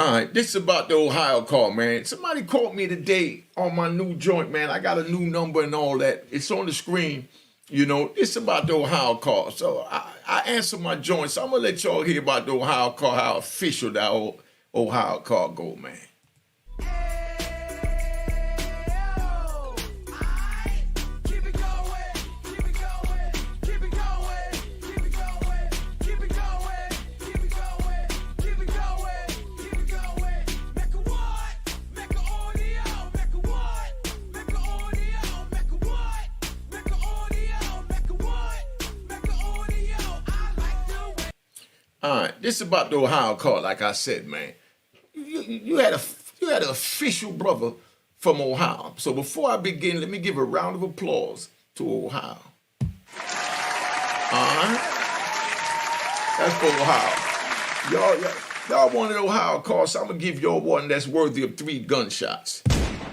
All right, this is about the Ohio call, man. Somebody called me today on my new joint, man. I got a new number and all that. It's on the screen. It's about the Ohio call. So I answer my joint. So I'm going to let y'all hear about the Ohio call, how official that Ohio call go, man. All right, this is about the Ohio call. Like I said, man, you had an official brother from Ohio. So before I begin, let me give a round of applause to Ohio. All right, that's for Ohio. Y'all wanted Ohio call, so I'm gonna give y'all one that's worthy of 3 gunshots.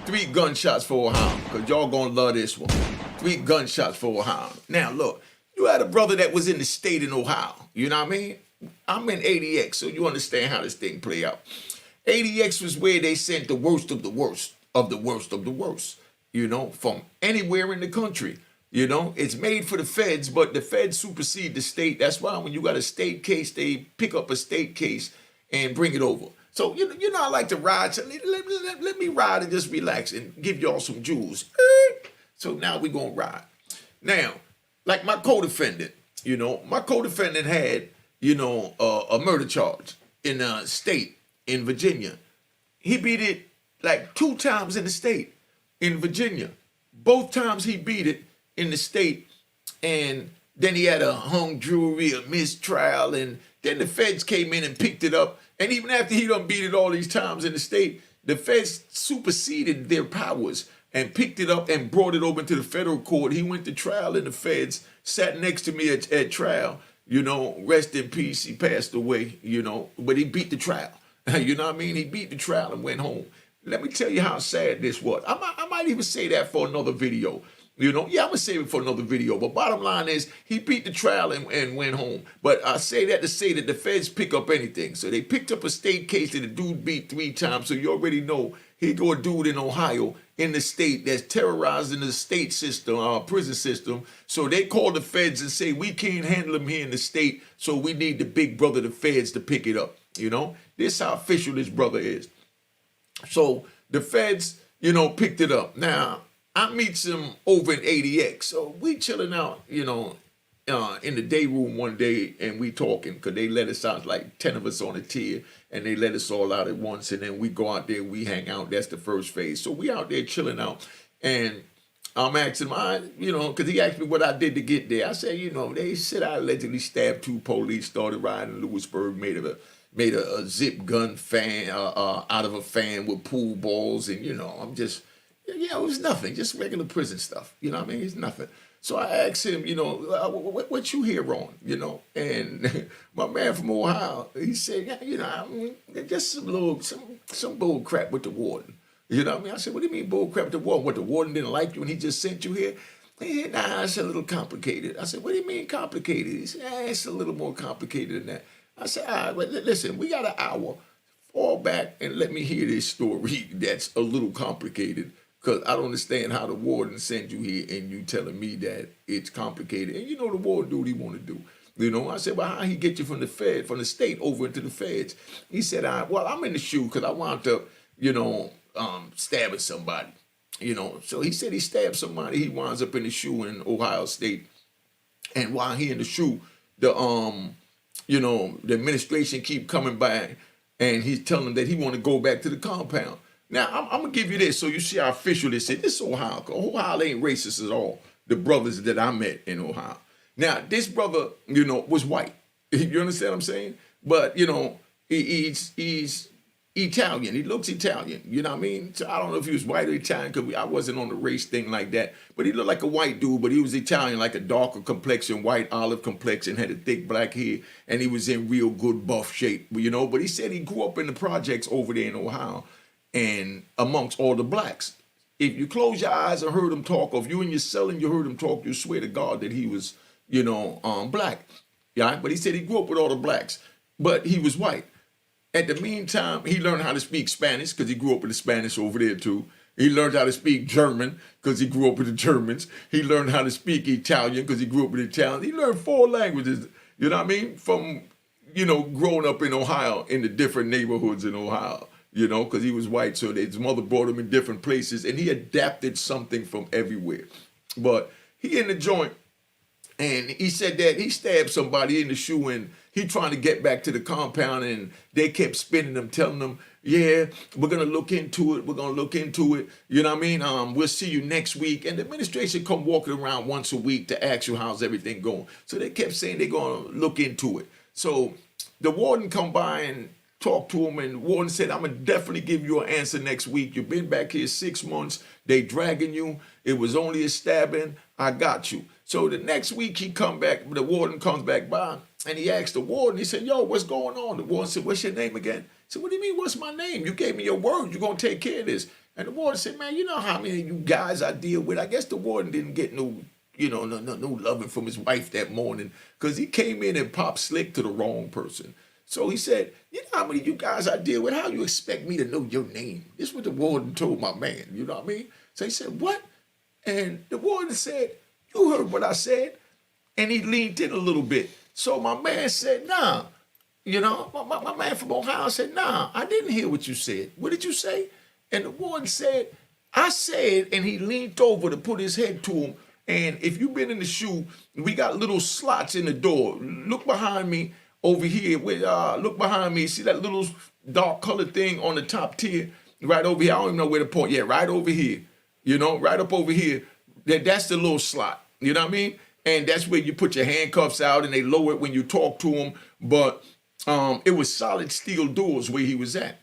3 gunshots for Ohio, because y'all gonna love this one. 3 gunshots for Ohio. Now look, you had a brother that was in the state in Ohio. You know what I mean? I'm in ADX, so you understand how this thing play out. ADX was where they sent the worst of the worst of the worst of the worst, from anywhere in the country. It's made for the feds, but the feds supersede the state. That's why when you got a state case, they pick up a state case and bring it over. So, I like to ride. So let me ride and just relax and give y'all some jewels. So now we're going to ride. Now, like my co-defendant, my co-defendant had a murder charge in a state in Virginia. He beat it like 2 times in the state in Virginia. Both times he beat it in the state, and then he had a hung jury, a mistrial, and then the feds came in and picked it up. And even after he done beat it all these times in the state, the feds superseded their powers and picked it up and brought it over to the federal court. He went to trial in the feds, sat next to me at trial. Rest in peace. He passed away, but he beat the trial. You know what I mean? He beat the trial and went home. Let me tell you how sad this was. I might even say that for another video. I'm going to save it for another video. But bottom line is, he beat the trial and went home. But I say that to say that the feds pick up anything. So they picked up a state case that the dude beat 3 times. So you already know here go a dude in Ohio in the state that's terrorizing the state system, prison system. So they call the feds and say, we can't handle him here in the state, so we need the big brother, the feds, to pick it up. This is how official this brother is. So the feds, picked it up. Now, I meet him over in ADX. So we chilling out, in the day room one day, and we talking, because they let us out, like 10 of us on a tier, and they let us all out at once, and then we go out there, we hang out. That's the first phase. So we out there chilling out, and I'm asking him, because he asked me what I did to get there. I said, they said I allegedly stabbed 2 police, started riding in Lewisburg, made a zip gun fan out of a fan with pool balls, and I'm just, it was nothing, just regular prison stuff. You know what I mean? It's nothing. So I asked him, what you here on, and my man from Ohio, he said, just some bull crap with the warden. You know what I mean? I said, what do you mean bull crap with the warden? What, the warden didn't like you and he just sent you here? He said, nah, it's a little complicated. I said, what do you mean complicated? He said, it's a little more complicated than that. I said, all right, but listen, we got an hour. Fall back and let me hear this story that's a little complicated, because I don't understand how the warden sent you here and you telling me that it's complicated. And the warden do what he want to do. I said, well, how he get you from the state over into the feds? He said, well, I'm in the shoe because I wound up, stabbing somebody. So he said he stabbed somebody. He winds up in the shoe in Ohio State. And while he in the shoe, the administration keep coming by, and he's telling them that he want to go back to the compound. Now, I'm going to give you this so you see how official this is. This is Ohio. Ohio ain't racist at all, the brothers that I met in Ohio. Now, this brother, was white. You understand what I'm saying? But, he's Italian. He looks Italian. You know what I mean? So I don't know if he was white or Italian, because I wasn't on the race thing like that. But he looked like a white dude, but he was Italian, like a darker complexion, white olive complexion, had a thick black hair, and he was in real good buff shape. But he said he grew up in the projects over there in Ohio, and amongst all the blacks. If you close your eyes and heard him talk, or if you in your cell and you heard him talk, you swear to God that he was, black. Yeah, but he said he grew up with all the blacks, but he was white. At the meantime, he learned how to speak Spanish because he grew up with the Spanish over there too. He learned how to speak German because he grew up with the Germans. He learned how to speak Italian because he grew up with Italians. He learned 4 languages, you know what I mean, from, growing up in Ohio, in the different neighborhoods in Ohio, because he was white. So his mother brought him in different places, and he adapted something from everywhere. But he in the joint, and he said that he stabbed somebody in the shoe, and he trying to get back to the compound, and they kept spinning him, telling him, yeah, we're going to look into it. We're going to look into it. You know what I mean? We'll see you next week. And the administration come walking around once a week to ask you how's everything going. So they kept saying they're going to look into it. So the warden come by and talked to him, and the warden said, I'm going to definitely give you an answer next week. You've been back here 6 months. They dragging you. It was only a stabbing. I got you. So the next week he come back, the warden comes back by, and he asked the warden, he said, yo, what's going on? The warden said, what's your name again? He said, what do you mean, what's my name? You gave me your word. You're going to take care of this. And the warden said, man, you know how many of you guys I deal with? I guess the warden didn't get no loving from his wife that morning because he came in and popped slick to the wrong person. So he said, you know how many of you guys I deal with? How you expect me to know your name? This is what the warden told my man. You know what I mean? So he said, what? And the warden said, you heard what I said. And he leaned in a little bit. So my man said, nah. My man from Ohio said, nah, I didn't hear what you said. What did you say? And the warden said, I said, and he leaned over to put his head to him. And if you've been in the shoe, we got little slots in the door. Look behind me over here. Look behind me. See that little dark colored thing on the top tier? Right over here. I don't even know where to point. Yeah, right over here. Right up over here. That's the little slot. You know what I mean? And that's where you put your handcuffs out, and they lower it when you talk to them. But it was solid steel doors where he was at.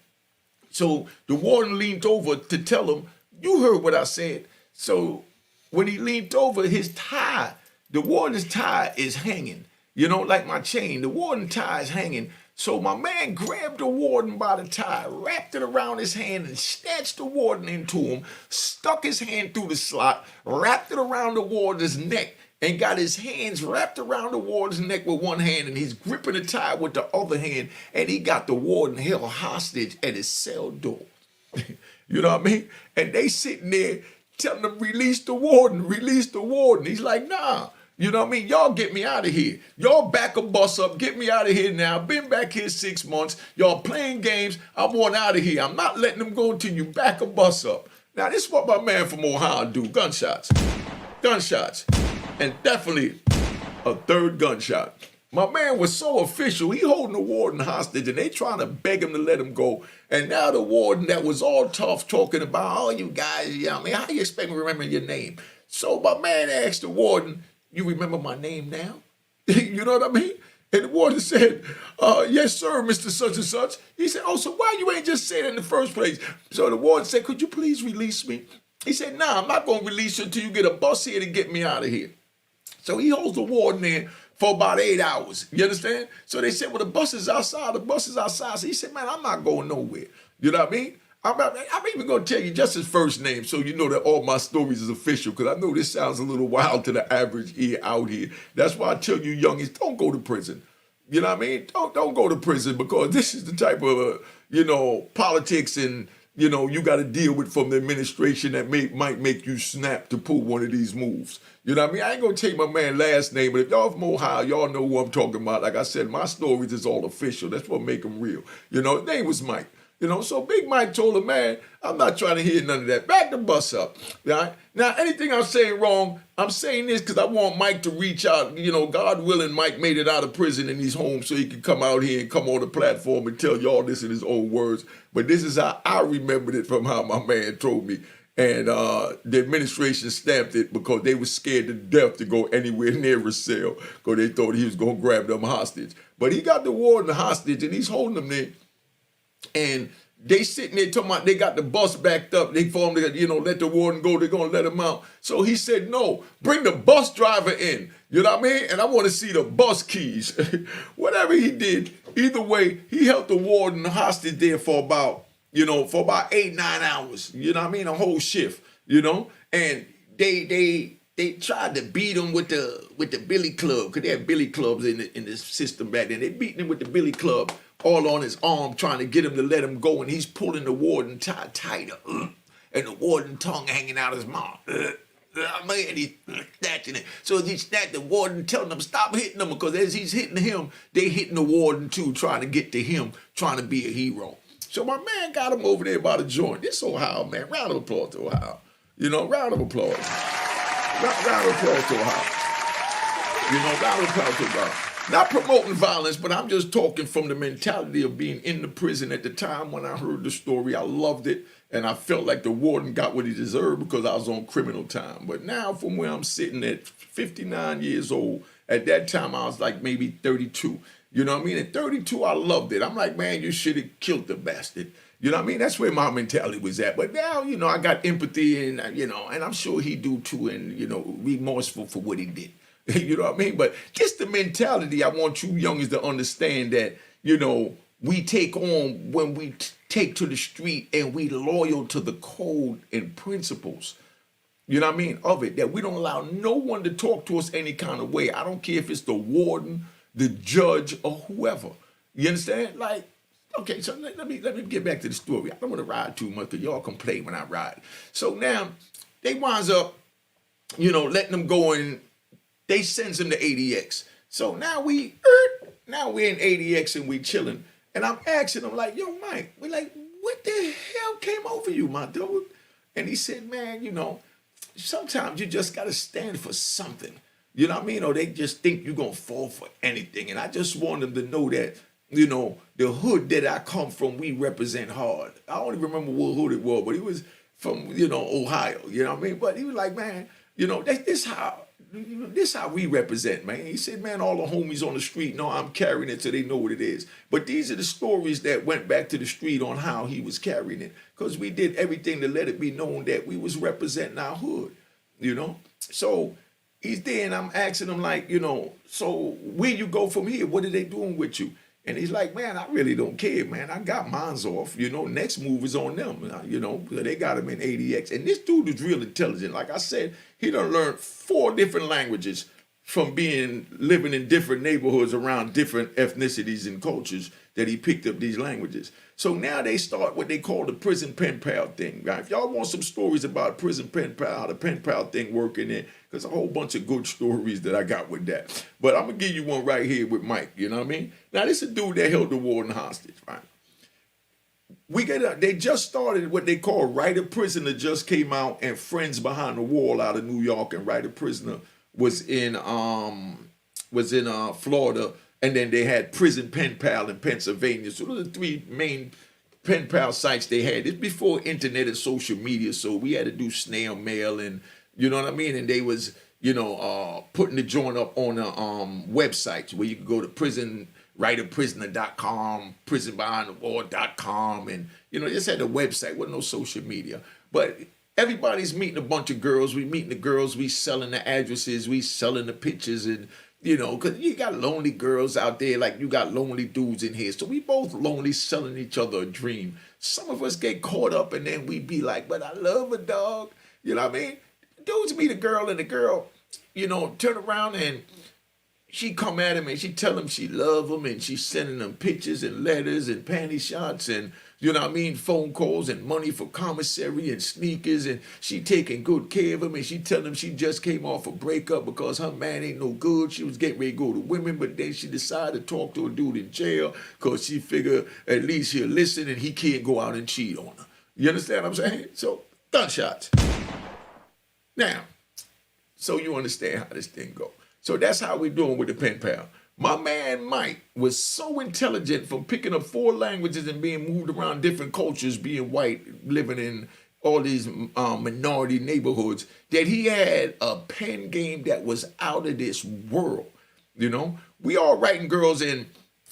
So the warden leaned over to tell him, you heard what I said. So when he leaned over, his tie, the warden's tie is hanging, like my chain. The warden's tie is hanging. So my man grabbed the warden by the tie, wrapped it around his hand, and snatched the warden into him, stuck his hand through the slot, wrapped it around the warden's neck, and got his hands wrapped around the warden's neck with one hand, and he's gripping the tie with the other hand, and he got the warden held hostage at his cell door. You know what I mean? And they sitting there telling him, release the warden, release the warden. He's like, nah. You know what I mean? Y'all get me out of here. Y'all back a bus up. Get me out of here now. Been back here 6 months. Y'all playing games. I want out of here. I'm not letting them go until you back a bus up. Now, this is what my man from Ohio do. Gunshots. Gunshots. And definitely a third gunshot. My man was so official. He holding the warden hostage, and they trying to beg him to let him go. And now the warden that was all tough talking about, oh, you guys, how you expect me to remember your name? So my man asked the warden, you remember my name now? You know what I mean? And the warden said, yes, sir, Mr. Such and Such. He said, oh, so why you ain't just say it in the first place? So the warden said, could you please release me? He said, nah, I'm not going to release you until you get a bus here to get me out of here. So he holds the warden there for about 8 hours. You understand? So they said, well, the bus is outside. The bus is outside. So he said, man, I'm not going nowhere. You know what I mean? I'm even going to tell you just his first name so you know that all my stories is official, because I know this sounds a little wild to the average ear out here. That's why I tell you youngies, don't go to prison. You know what I mean? Don't go to prison, because this is the type of, politics and, you got to deal with from the administration that might make you snap to pull one of these moves. You know what I mean? I ain't going to take my man's last name, but if y'all from Ohio, y'all know who I'm talking about. Like I said, my stories is all official. That's what make them real. His name was Mike. So Big Mike told him, man, I'm not trying to hear none of that. Back the bus up. Right? Now, anything I'm saying wrong, I'm saying this because I want Mike to reach out. God willing, Mike made it out of prison and he's home so he can come out here and come on the platform and tell y'all this in his own words. But this is how I remembered it from how my man told me. And the administration stamped it because they were scared to death to go anywhere near his cell because they thought he was going to grab them hostage. But he got the warden hostage and he's holding them there. And they sitting there talking about they got the bus backed up. They for him to, let the warden go. They're going to let him out. So he said, no, bring the bus driver in. You know what I mean? And I want to see the bus keys. Whatever he did, either way, he held the warden hostage there for about 8-9 hours. You know what I mean? A whole shift, And they tried to beat him with the billy club, because they had billy clubs in the system back then. They beat him with the billy club. all on his arm trying to get him to let him go, and he's pulling the warden tighter, and the warden tongue hanging out his mouth. Man, he's snatching it. So as he snatched the warden, telling him stop hitting him, because as he's hitting him, they hitting the warden too, trying to get to him, trying to be a hero. So my man got him over there by the joint. This Ohio, man. Round of applause to Ohio. You know, round of applause. Round of applause to Ohio. You know, round of applause to Ohio. Not promoting violence, but I'm just talking from the mentality of being in the prison at the time. When I heard the story, I loved it, and I felt like the warden got what he deserved because I was on criminal time. But now from where I'm sitting at 59 years old, at that time I was like maybe 32. You know what I mean? At 32, I loved it. I'm like, man, you should have killed the bastard. You know what I mean? That's where my mentality was at. But now, you know, I got empathy and, you know, and I'm sure he do too, and, you know, remorseful for what he did. You know what I mean? But just the mentality, I want you youngins to understand that, you know, we take on when we take to the street and we loyal to the code and principles, you know what I mean, of it, that we don't allow no one to talk to us any kind of way. I don't care if it's the warden, the judge, or whoever. You understand? Like, okay, so let me get back to the story. I don't want to ride too much because y'all complain when I ride. So now they winds up, you know, letting them go in. They sends him to ADX. So now we're in ADX and we chilling. And I'm asking him like, yo, Mike, we like, what the hell came over you, my dude? And he said, man, you know, sometimes you just got to stand for something. You know what I mean? Or they just think you're going to fall for anything. And I just want them to know that, you know, the hood that I come from, we represent hard. I don't even remember what hood it was, but he was from, you know, Ohio. You know what I mean? But he was like, man, you know, this how we represent, man. He said, man, all the homies on the street know I'm carrying it so they know what it is. But these are the stories that went back to the street on how he was carrying it. Because we did everything to let it be known that we was representing our hood, you know? So he's there and I'm asking him like, you know, so where you go from here? What are they doing with you? And he's like, man, I really don't care, man. I got mines off. You know, next move is on them. You know, they got him in ADX. And this dude is real intelligent. Like I said, he done learned 4 different languages from living in different neighborhoods around different ethnicities and cultures that he picked up these languages. So now they start what they call the prison pen pal thing, right? If y'all want some stories about prison pen pal, how the pen pal thing working in, there's a whole bunch of good stories that I got with that. But I'm going to give you one right here with Mike, you know what I mean? Now, this is a dude that held the warden hostage, right? They just started what they call Writer Prisoner just came out, and Friends Behind the Wall out of New York, and Writer Prisoner was in Florida, and then they had Prison Pen Pal in Pennsylvania. So those are the 3 main pen pal sites they had. It's before internet and social media, so we had to do snail mail, and you know what I mean? And they was, you know, putting the joint up on websites where you could go to writerprisoner.com, prisonbehindthewall.com, and, you know, just had a website, wasn't no social media. But everybody's meeting a bunch of girls. We meeting the girls, we selling the addresses, we selling the pictures, and, you know, because you got lonely girls out there like you got lonely dudes in here. So we both lonely selling each other a dream. Some of us get caught up and then we be like, but I love a dog. You know what I mean? Dudes meet a girl and the girl, you know, turn around and she come at him and she tell him she love him and she's sending him pictures and letters and panty shots and, you know what I mean, phone calls and money for commissary and sneakers, and she taking good care of him, and she telling him she just came off a breakup because her man ain't no good. She was getting ready to go to women, but then she decided to talk to a dude in jail because she figured at least he'll listen and he can't go out and cheat on her. You understand what I'm saying? So, gunshots. Now, so you understand how this thing go. So that's how we doing with the pen pal. My man Mike was so intelligent from picking up 4 languages and being moved around different cultures, being white, living in all these minority neighborhoods, that he had a pen game that was out of this world. You know, we all writing girls in,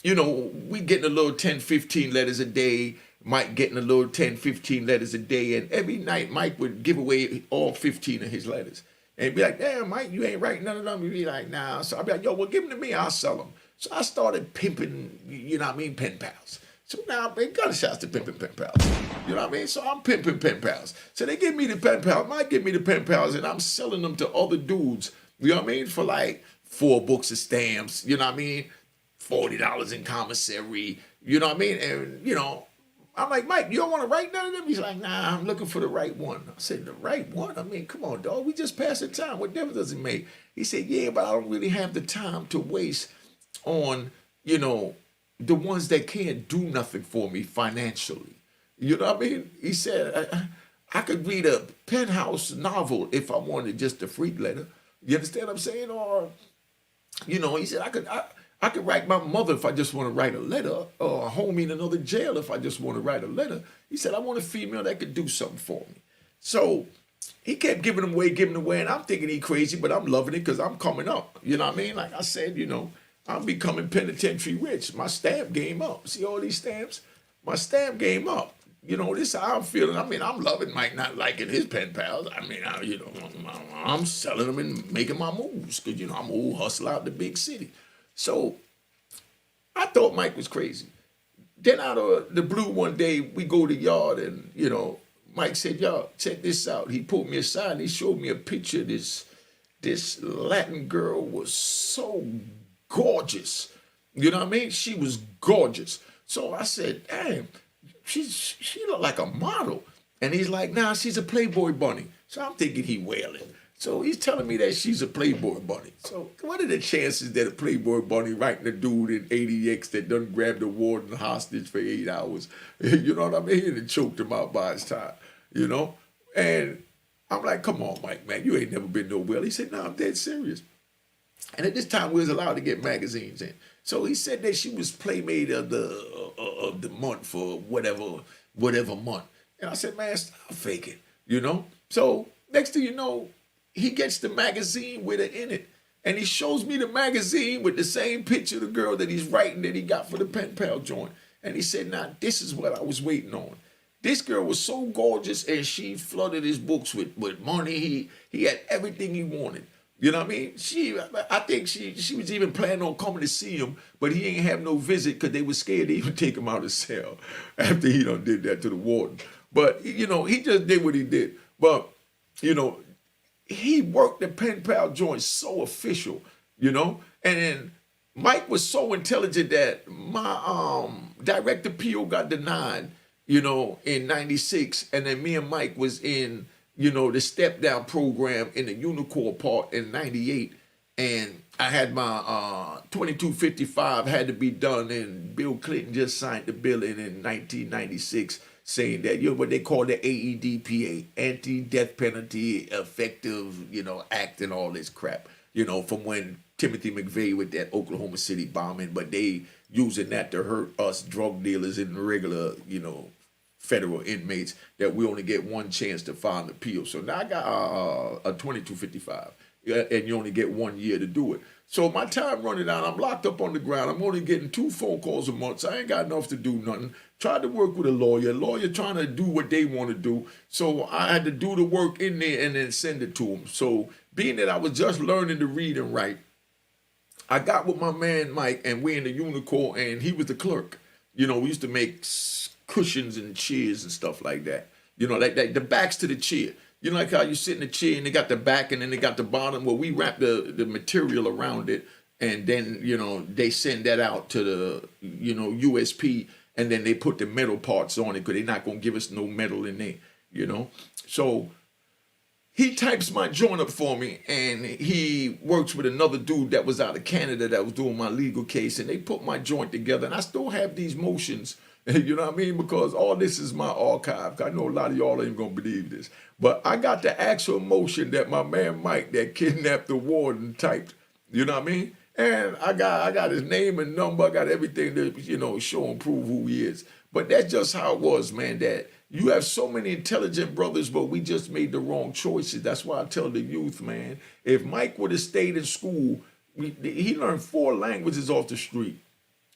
you know, we getting a little 10, 15 letters a day. Mike getting a little 10, 15 letters a day. And every night Mike would give away all 15 of his letters. And be like, damn, Mike, you ain't writing none of them. He'd be like, nah. So I'd be like, yo, well, give them to me. I'll sell them. So I started pimping, you know what I mean, pen pals. So now they gunshots to pimping pen pals. You know what I mean? So I'm pimping pen pals. So they give me the pen pals. Mike give me the pen pals, and I'm selling them to other dudes, you know what I mean, for like 4 books of stamps, you know what I mean, $40 in commissary. You know what I mean? And, you know, I'm like, Mike, you don't want to write none of them? He's like, nah, I'm looking for the right one. I said, the right one? I mean, come on, dog. We just passing time. What difference does it make? He said, yeah, but I don't really have the time to waste on, you know, the ones that can't do nothing for me financially. You know what I mean? He said, I could read a penthouse novel if I wanted just a freak letter. You understand what I'm saying? Or, you know, he said, I could write my mother if I just want to write a letter, or a homie in another jail if I just want to write a letter. He said, I want a female that could do something for me. So he kept giving them away, and I'm thinking he crazy, but I'm loving it because I'm coming up. You know what I mean? Like I said, you know, I'm becoming penitentiary rich. My stamp game up. See all these stamps? My stamp game up. You know, this is how I'm feeling. I mean, I'm loving Mike not liking his pen pals. I mean, I'm selling them and making my moves because, you know, I'm an old hustler out the big city. So I thought Mike was crazy. Then out of the blue one day, we go to the yard and, you know, Mike said, y'all, check this out. He pulled me aside and he showed me a picture of this Latin girl was so gorgeous. You know what I mean? She was gorgeous. So I said, damn, she looked like a model. And he's like, nah, she's a Playboy bunny. So I'm thinking he wailing. So he's telling me that she's a Playboy bunny. So what are the chances that a Playboy bunny writing a dude in ADX that done grabbed the warden hostage for 8 hours, you know what I mean, and choked him out by his tie, you know? And I'm like, come on, Mike, man, you ain't never been nowhere. He said, no, I'm dead serious. And at this time, we was allowed to get magazines in. So he said that she was Playmate of the month for whatever month. And I said, man, stop faking, you know? So next thing you know, he gets the magazine with it in it. And he shows me the magazine with the same picture of the girl that he's writing that he got for the pen pal joint. And he said, nah, this is what I was waiting on. This girl was so gorgeous and she flooded his books with money. He had everything he wanted. You know what I mean? I think she was even planning on coming to see him, but he ain't have no visit because they were scared to even take him out of cell after he done did that to the warden. But, you know, he just did what he did. But, you know, he worked the pen pal joint so official, you know? And then Mike was so intelligent that my direct appeal got denied, you know, in 96. And then me and Mike was in, you know, the step down program in the Unicorn part in 98. And I had my 2255 had to be done, and Bill Clinton just signed the bill in 1996 saying that, you know, what they call the AEDPA, Anti-Death Penalty Effective, you know, Act and all this crap, you know, from when Timothy McVeigh with that Oklahoma City bombing, but they using that to hurt us drug dealers and regular, you know, federal inmates, that we only get one chance to file an appeal. So now I got a 2255, and you only get 1 year to do it. So my time running out, I'm locked up on the ground. I'm only getting 2 phone calls a month, so I ain't got enough to do nothing. Tried to work with a lawyer trying to do what they want to do. So I had to do the work in there and then send it to them. So being that I was just learning to read and write, I got with my man Mike, and we in the Unicorn, and he was the clerk. You know, we used to make cushions and chairs and stuff like that. You know, like the backs to the chair. You know, like how you sit in the chair and they got the back and then they got the bottom. Well, we wrap the material around it, and then, you know, they send that out to the, you know, USP, and then they put the metal parts on it because they're not going to give us no metal in there, you know. So he types my joint up for me, and he works with another dude that was out of Canada that was doing my legal case, and they put my joint together, and I still have these motions. You know what I mean? Because all this is my archive. I know a lot of y'all ain't gonna believe this, but I got the actual motion that my man Mike that kidnapped the warden typed. You know what I mean? And I got his name and number. I got everything to, you know, show and prove who he is. But that's just how it was, man. That you have so many intelligent brothers, but we just made the wrong choices. That's why I tell the youth, man. If Mike would have stayed in school, he learned 4 languages off the street.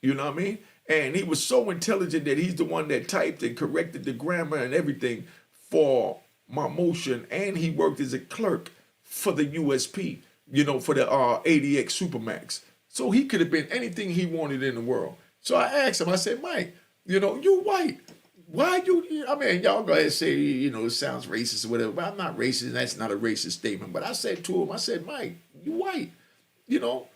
You know what I mean? And he was so intelligent that he's the one that typed and corrected the grammar and everything for my motion. And he worked as a clerk for the USP, you know, for the ADX Supermax. So he could have been anything he wanted in the world. So I asked him, I said, Mike, you know, you white. Why you, I mean, y'all go ahead and say, you know, it sounds racist or whatever, but I'm not racist. That's not a racist statement. But I said to him, I said, Mike, you white. You know,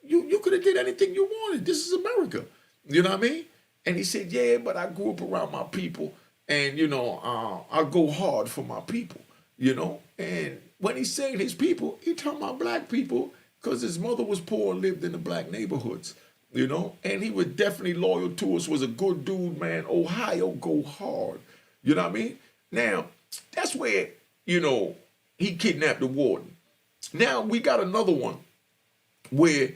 you could have did anything you wanted. This is America. You know what I mean? And he said, yeah, but I grew up around my people, and, I go hard for my people, And when he said his people, he talking about black people because his mother was poor and lived in the black neighborhoods, And he was definitely loyal to us, was a good dude, man. Ohio, go hard. You know what I mean? Now, that's where, he kidnapped the warden. Now, we got another one where,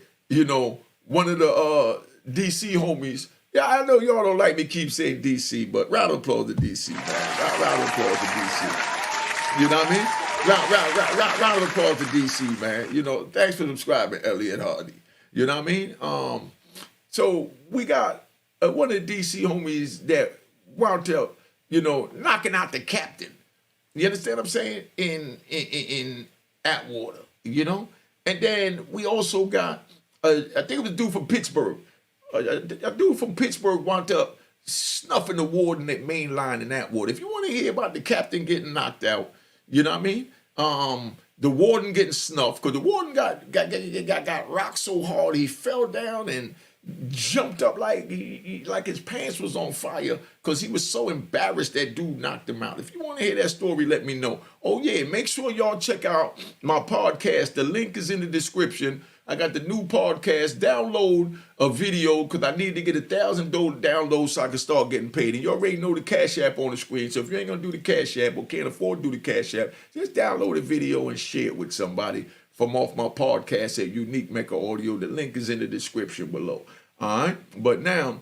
one of the D.C. homies. Yeah, I know y'all don't like me keep saying D.C., but round of applause to D.C., man. Round of applause to D.C. You know what I mean? Round of applause to D.C., man. Thanks for subscribing, Elliot Hardy. You know what I mean? So we got one of the D.C. homies that wound up, knocking out the captain. You understand what I'm saying? In Atwater, And then we also got, I think it was a dude from Pittsburgh. A dude from Pittsburgh wound up snuffing the warden at main line in Atwater. If you want to hear about the captain getting knocked out, you know what I mean? The warden getting snuffed, because the warden got rocked so hard he fell down and jumped up like his pants was on fire because he was so embarrassed that dude knocked him out. If you want to hear that story, let me know. Oh yeah, make sure y'all check out my podcast. The link is in the description. I got the new podcast. Download a video because I need to get 1,000 downloads so I can start getting paid. And you already know the Cash App on the screen. So if you ain't going to do the Cash App or can't afford to do the Cash App, just download a video and share it with somebody from off my podcast at Unique Mecca Audio. The link is in the description below. All right? But now,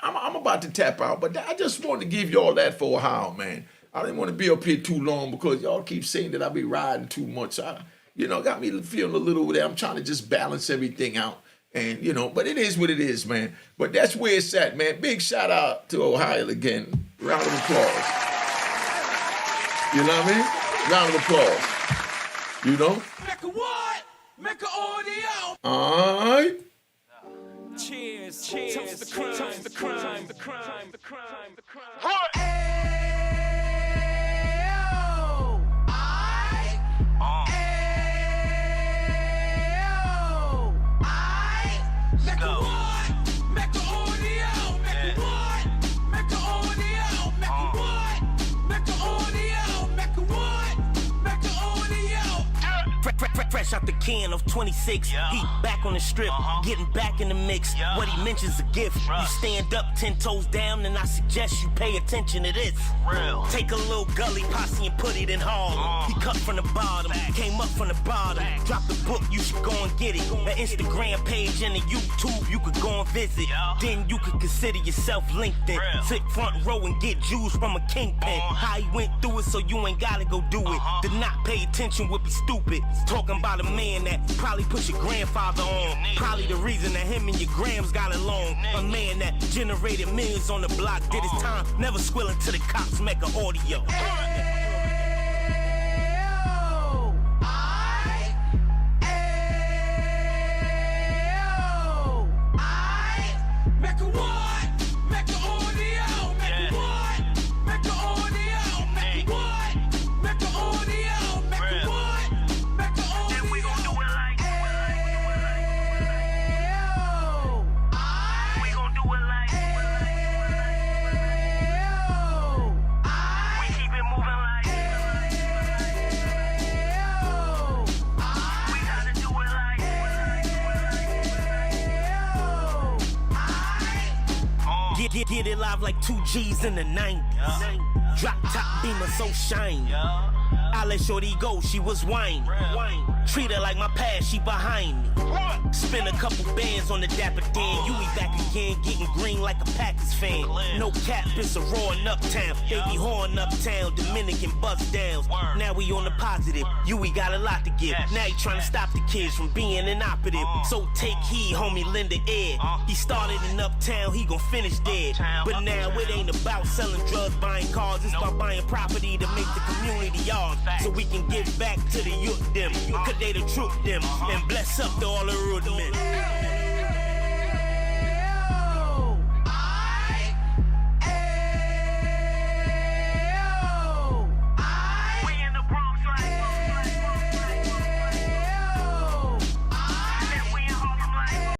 I'm about to tap out. But I just wanted to give y'all that for a while, man. I didn't want to be up here too long because y'all keep saying that I be riding too much. Got me feeling a little there. I'm trying to just balance everything out. And, but it is what it is, man. But that's where it's at, man. Big shout out to Ohio again. Round of applause. You know what I mean? Round of applause. Mecca what? Mecca audio. All right. Cheers. Toast the crime. Toast the crime. The crime. The crime. The crime. What? Fresh out the can of 26, he back on the strip, getting back in the mix. What he mentions a gift. You stand up 10 toes down, and I suggest you pay attention to this. Take a little gully posse and put it in Harlem. He cut from the bottom, came up from the bottom. Drop the book, you should go and get it. The Instagram page and the YouTube, you could go and visit. Then you could consider yourself LinkedIn. Sit front row and get Jews from a kingpin. How he went through it, so you ain't gotta go do it. To not pay attention would be stupid. Talking about a man that probably put your grandfather on. Probably the reason that him and your grams got along. A man that generated millions on the block, did his time, never squilling to the cops, Mecca audio. Mecca what? Mecca audio. Mecca what? Mecca audio. Mecca what? Mecca audio. Mecca what? Mecca audio. And we gon' do it like we gon' do it like we keep it moving like we gotta do it like Get it live like 2 G's in the 90s. Drop top beamer so shiny. I let shorty go, she was whining. Treat her like my past, she behind me. Spend a couple bands on the Dapper Dan. You be back again, getting green like a Packers fan. No cap, it's a roaring uptown. They be horn uptown, Dominican bust downs. Now we on the positive, we got a lot to give. Now he trying to stop the kids from being inoperative. So take heed, homie, lend the air. He started in uptown, he gon' finish dead. But now it ain't about selling drugs, buying cars. It's about buying property to make the community yours. So we can give back to the youth them. Cause they the truth them. And bless up to all the road men.